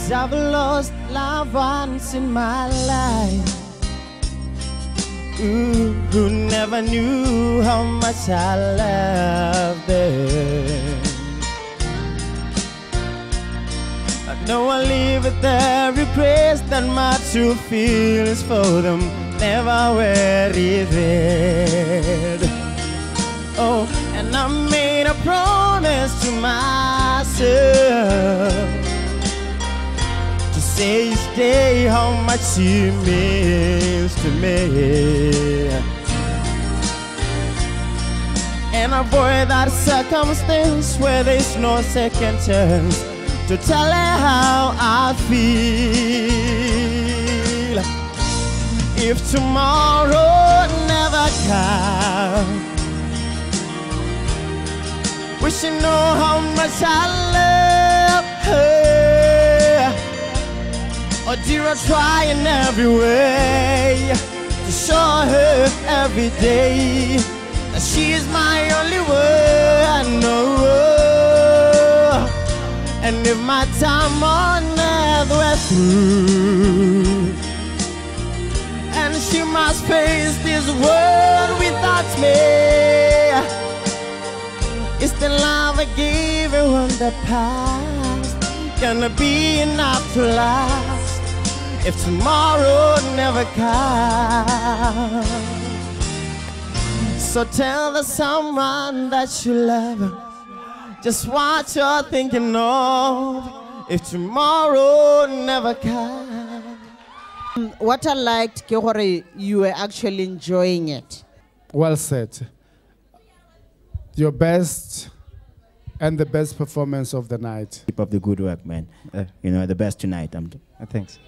'cause I've lost loved ones in my life. Ooh, who never knew how much I loved them. I know I live with every praise that my true feelings for them never were regret. Oh, and I made a promise to myself to say each day how much she means to me, and avoid that circumstance where there's no second chance to tell her how I feel. If tomorrow never comes, we should know how much I love her. Or do I try in every way to show her every day that she is my only one? No. And if my time on earth were through, and she must face this world without me, is the love I gave her on the past gonna be enough to last if tomorrow never comes? So tell the someone that you love just what you're thinking of if tomorrow never comes. What I liked, Kehore, you were actually enjoying it. Well said. Your best and the best performance of the night. Keep up the good work, man. The best tonight. Thanks.